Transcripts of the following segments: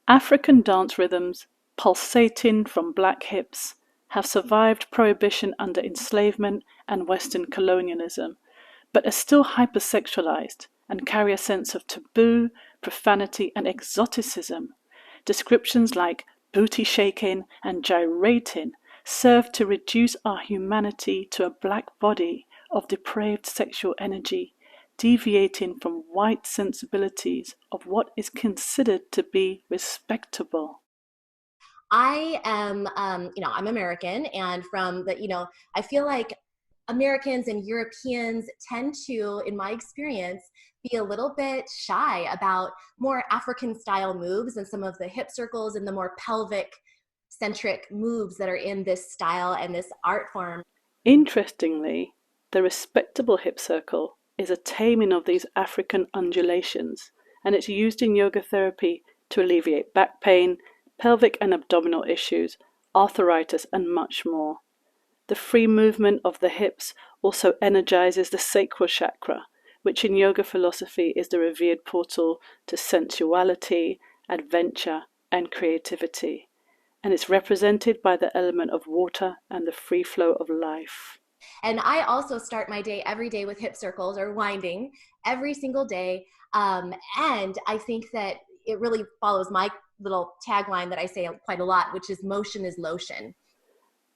African dance rhythms, pulsating from black hips, have survived prohibition under enslavement and Western colonialism, but are still hypersexualized and carry a sense of taboo, profanity, and exoticism. Descriptions like booty shaking and gyrating serve to reduce our humanity to a black body of depraved sexual energy, deviating from white sensibilities of what is considered to be respectable. I am, I'm American, and I feel like Americans and Europeans tend to, in my experience, be a little bit shy about more African style moves and some of the hip circles and the more pelvic centric moves that are in this style and this art form. Interestingly, the respectable hip circle is a taming of these African undulations, and it's used in yoga therapy to alleviate back pain, pelvic and abdominal issues, arthritis, and much more. The free movement of the hips also energizes the sacral chakra, which in yoga philosophy is the revered portal to sensuality, adventure, and creativity, and it's represented by the element of water and the free flow of life. And I also start my day every day with hip circles or winding every single day. And I think that it really follows my little tagline that I say quite a lot, which is motion is lotion.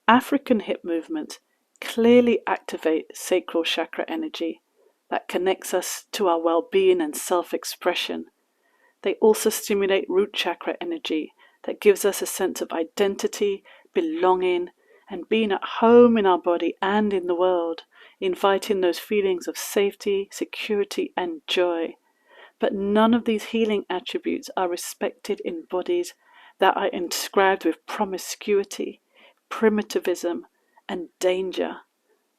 African hip movements clearly activate sacral chakra energy that connects us to our well-being and self-expression. They also stimulate root chakra energy that gives us a sense of identity, belonging, and being at home in our body and in the world, inviting those feelings of safety, security, and joy. But none of these healing attributes are respected in bodies that are inscribed with promiscuity, primitivism, and danger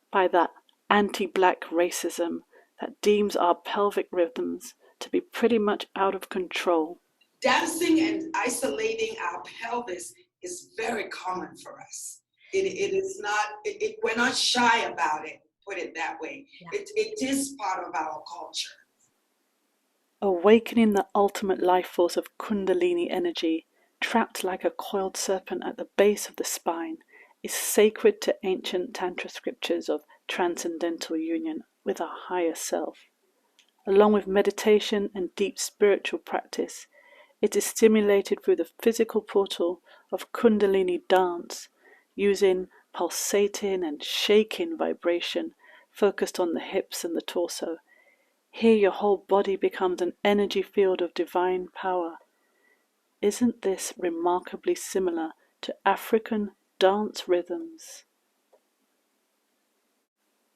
by that anti-black racism that deems our pelvic rhythms to be pretty much out of control. Dancing and isolating our pelvis is very common for us. It is not, we're not shy about it, put it that way. Yeah. It is part of our culture. Awakening the ultimate life force of Kundalini energy, trapped like a coiled serpent at the base of the spine, is sacred to ancient Tantra scriptures of transcendental union with our higher self. Along with meditation and deep spiritual practice, it is stimulated through the physical portal of Kundalini dance, using pulsating and shaking vibration focused on the hips and the torso. Here your whole body becomes an energy field of divine power. Isn't this remarkably similar to African dance rhythms?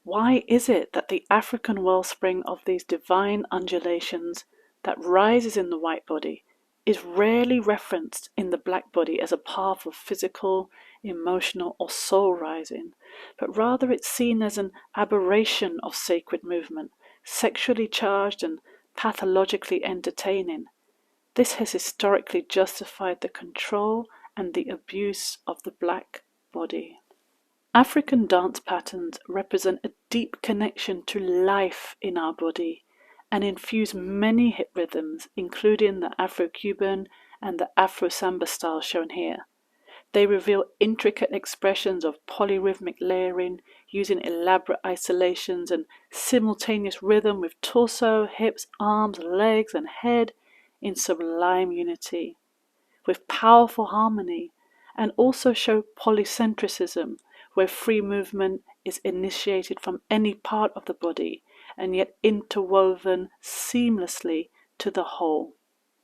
Why is it that the African wellspring of these divine undulations that rises in the white body is rarely referenced in the black body as a path of physical, emotional, or soul rising, but rather it's seen as an aberration of sacred movement, sexually charged and pathologically entertaining? This has historically justified the control and the abuse of the black body. African dance patterns represent a deep connection to life in our body and infuse many hip rhythms, including the Afro-Cuban and the Afro-Samba style shown here. They reveal intricate expressions of polyrhythmic layering, using elaborate isolations and simultaneous rhythm with torso, hips, arms, legs, and head in sublime unity, with powerful harmony, and also show polycentricism, where free movement is initiated from any part of the body and yet interwoven seamlessly to the whole.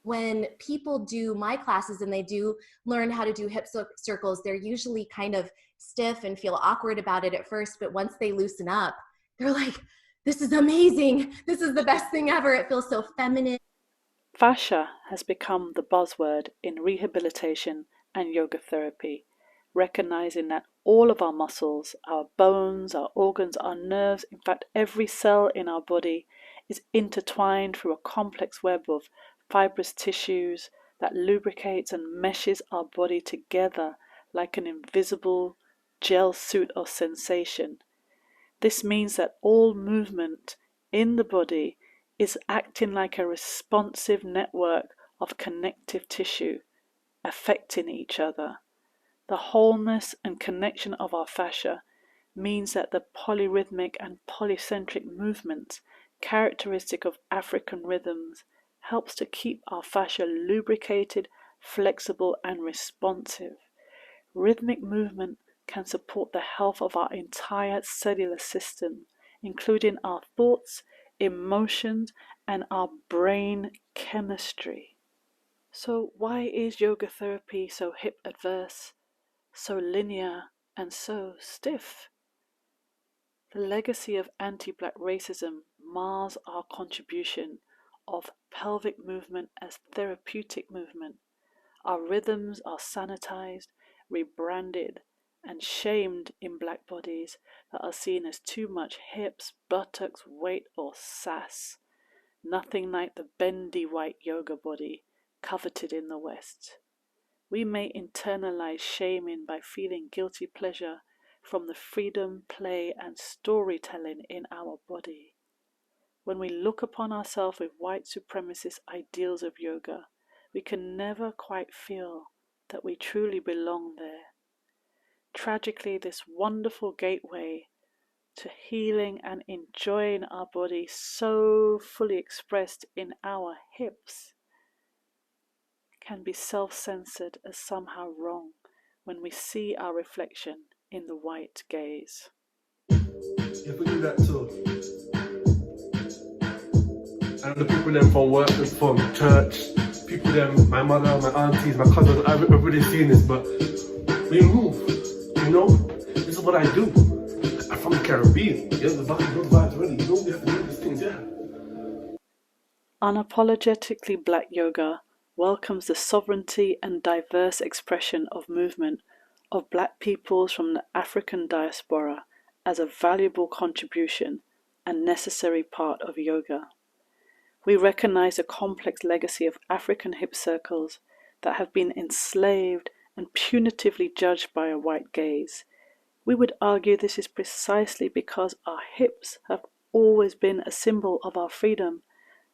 When people do my classes and they do learn how to do hip circles, they're usually kind of stiff and feel awkward about it at first, but once they loosen up, they're like, this is amazing. This is the best thing ever. It feels so feminine. Fascia has become the buzzword in rehabilitation and yoga therapy, recognizing that all of our muscles, our bones, our organs, our nerves, in fact every cell in our body is intertwined through a complex web of fibrous tissues that lubricates and meshes our body together like an invisible gel suit of sensation. This means that all movement in the body is acting like a responsive network of connective tissue, affecting each other. The wholeness and connection of our fascia means that the polyrhythmic and polycentric movements characteristic of African rhythms helps to keep our fascia lubricated, flexible, and responsive. Rhythmic movement can support the health of our entire cellular system, including our thoughts, emotions, and our brain chemistry. So why is yoga therapy so hip adverse, so linear, and so stiff? The legacy of anti-black racism mars our contribution of pelvic movement as therapeutic movement. Our rhythms are sanitized, rebranded, and shamed in black bodies that are seen as too much hips, buttocks, weight, or sass. Nothing like the bendy white yoga body coveted in the West. We may internalize shaming by feeling guilty pleasure from the freedom, play, and storytelling in our body. When we look upon ourselves with white supremacist ideals of yoga, we can never quite feel that we truly belong there. Tragically, this wonderful gateway to healing and enjoying our body so fully expressed in our hips can be self-censored as somehow wrong when we see our reflection in the white gaze. If we do that too, and the people them from work and from church, people them, my mother, my aunties, my cousins, everybody's seen this, but we move, you know? This is what I do. I'm from the Caribbean. Yeah, the vibes ready, you know, we have to do these things, yeah. Unapologetically Black Yoga welcomes the sovereignty and diverse expression of movement of Black peoples from the African diaspora as a valuable contribution and necessary part of yoga. We recognize the complex legacy of African hip circles that have been enslaved and punitively judged by a white gaze. We would argue this is precisely because our hips have always been a symbol of our freedom,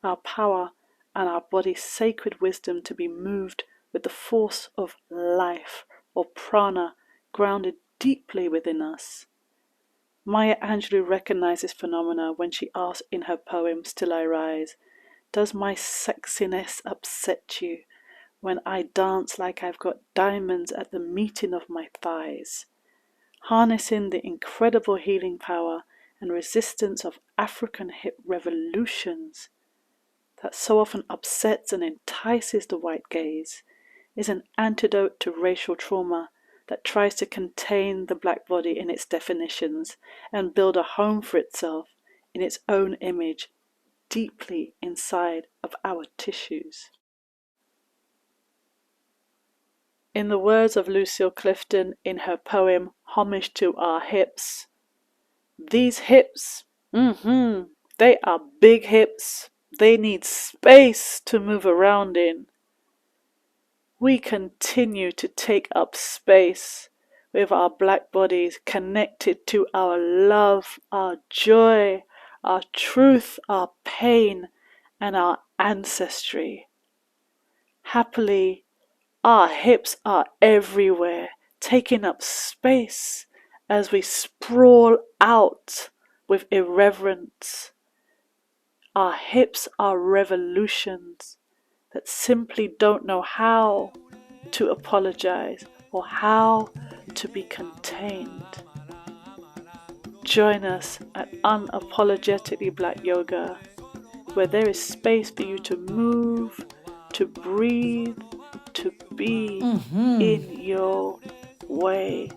our power, and our body's sacred wisdom to be moved with the force of life, or prana, grounded deeply within us. Maya Angelou recognized this phenomena when she asked in her poem Still I Rise, "Does my sexiness upset you when I dance like I've got diamonds at the meeting of my thighs?" Harnessing the incredible healing power and resistance of African hip revolutions that so often upsets and entices the white gaze is an antidote to racial trauma that tries to contain the black body in its definitions and build a home for itself in its own image deeply inside of our tissues. In the words of Lucille Clifton in her poem Homage to Our Hips, these hips, they are big hips. They need space to move around in. We continue to take up space with our black bodies connected to our love, our joy, our truth, our pain, and our ancestry. Happily, our hips are everywhere, taking up space as we sprawl out with irreverence. Our hips are revolutions that simply don't know how to apologize or how to be contained. Join us at Unapologetically Black Yoga, where there is space for you to move, to breathe, to be in your way.